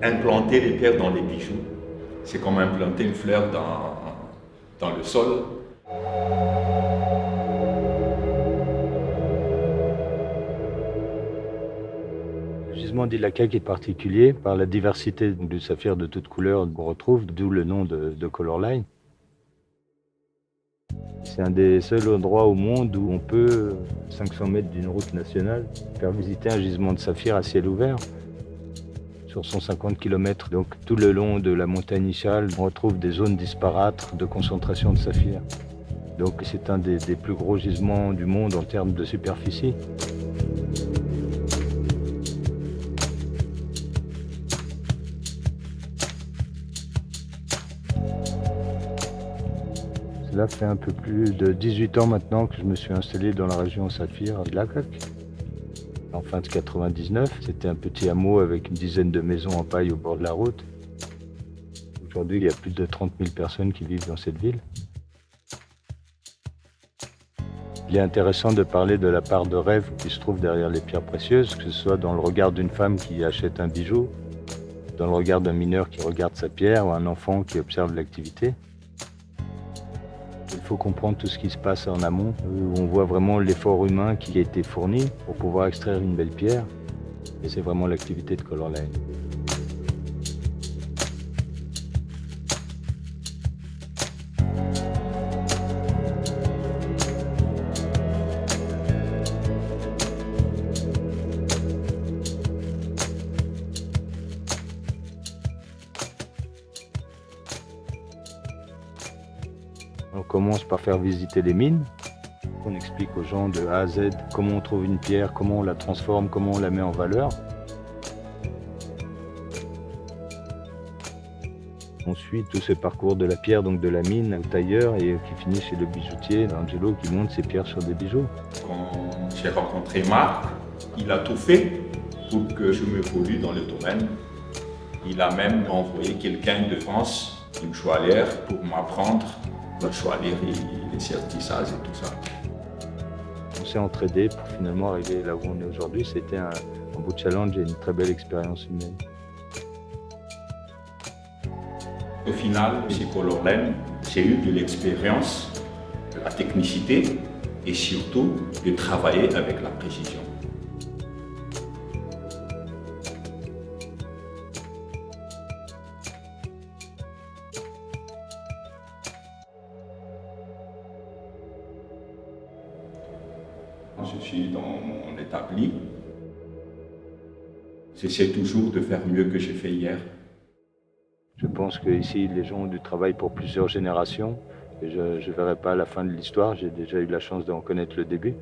Implanter les pierres dans les bijoux, c'est comme implanter une fleur dans le sol. Le gisement d'Ilaka est particulier par la diversité du saphir de toutes couleurs qu'on retrouve, d'où le nom de Colorline. C'est un des seuls endroits au monde où on peut, 500 mètres d'une route nationale, faire visiter un gisement de saphir à ciel ouvert. Sur 150 km, donc tout le long de la montagne Ixal, on retrouve des zones disparates de concentration de saphir. Donc c'est un des plus gros gisements du monde en termes de superficie. Cela fait un peu plus de 18 ans maintenant que je me suis installé dans la région saphir de Lakac. En fin de 99, c'était un petit hameau avec une dizaine de maisons en paille au bord de la route. Aujourd'hui, il y a plus de 30 000 personnes qui vivent dans cette ville. Il est intéressant de parler de la part de rêve qui se trouve derrière les pierres précieuses, que ce soit dans le regard d'une femme qui achète un bijou, dans le regard d'un mineur qui regarde sa pierre ou un enfant qui observe l'activité. Il faut comprendre tout ce qui se passe en amont, où on voit vraiment l'effort humain qui a été fourni pour pouvoir extraire une belle pierre. Et c'est vraiment l'activité de Colorline. On commence par faire visiter les mines. On explique aux gens de A à Z comment on trouve une pierre, comment on la transforme, comment on la met en valeur. On suit tout ce parcours de la pierre, donc de la mine au tailleur et qui finit chez le bijoutier, Angelo, qui monte ses pierres sur des bijoux. Quand j'ai rencontré Marc, il a tout fait pour que je m'évolue dans le domaine. Il a même envoyé quelqu'un de France, une joaillière, pour m'apprendre la joaillerie, les sertissages et tout ça. On s'est entraidés pour finalement arriver là où on est aujourd'hui. C'était un beau challenge et une très belle expérience humaine. Au final, chez Colorline, j'ai eu de l'expérience, de la technicité et surtout de travailler avec la précision. Je suis dans mon établi. J'essaie toujours de faire mieux que j'ai fait hier. Je pense qu'ici, les gens ont du travail pour plusieurs générations. Et je ne verrai pas la fin de l'histoire. J'ai déjà eu la chance d'en connaître le début.